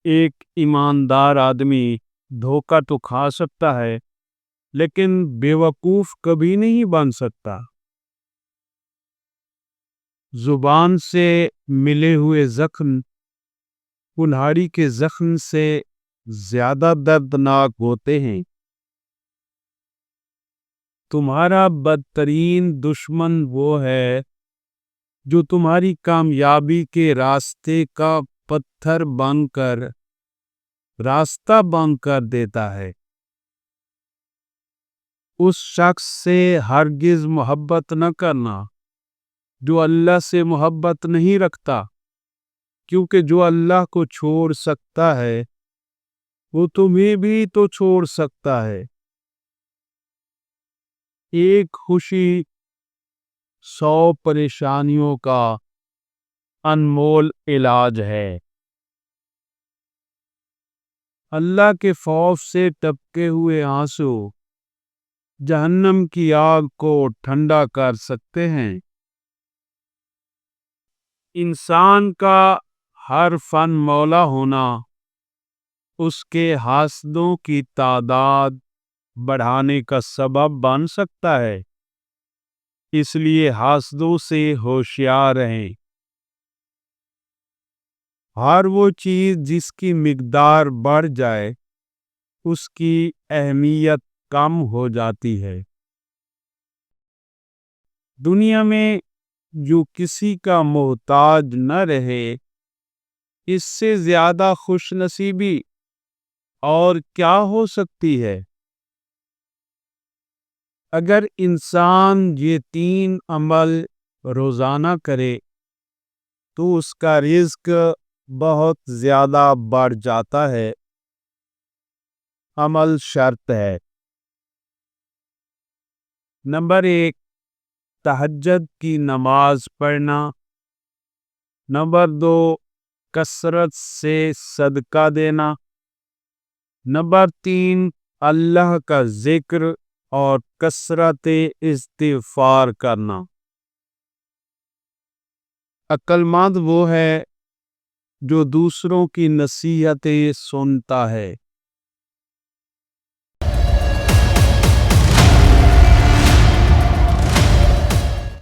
ایک ایماندار آدمی دھوکہ تو کھا سکتا ہے لیکن بیوقوف کبھی نہیں بن سکتا۔ زبان سے ملے ہوئے زخم کلہاڑی کے زخم سے زیادہ دردناک ہوتے ہیں۔ تمہارا بدترین دشمن وہ ہے جو تمہاری کامیابی کے راستے کا پتھر بن کر راستہ بند کر دیتا ہے۔ اس شخص سے ہرگز محبت نہ کرنا جو اللہ سے محبت نہیں رکھتا، کیونکہ جو اللہ کو چھوڑ سکتا ہے وہ تمہیں بھی تو چھوڑ سکتا ہے۔ ایک خوشی 100 پریشانیوں کا انمول علاج ہے۔ اللہ کے خوف سے ٹپکے ہوئے آنسو جہنم کی آگ کو ٹھنڈا کر سکتے ہیں۔ انسان کا ہر فن مولا ہونا اس کے حاسدوں کی تعداد بڑھانے کا سبب بن سکتا ہے، اس لیے حاسدوں سے ہوشیار رہیں۔ ہر وہ چیز جس کی مقدار بڑھ جائے اس کی اہمیت کم ہو جاتی ہے۔ دنیا میں جو کسی کا محتاج نہ رہے، اس سے زیادہ خوش نصیبی اور کیا ہو سکتی ہے؟ اگر انسان یہ 3 عمل روزانہ کرے تو اس کا رزق بہت زیادہ بڑھ جاتا ہے۔ عمل شرط ہے۔ نمبر 1، تہجد کی نماز پڑھنا۔ نمبر 2، کثرت سے صدقہ دینا۔ نمبر 3، اللہ کا ذکر اور کثرت استغفار کرنا۔ عقل مند وہ ہے جو دوسروں کی نصیحتیں سنتا ہے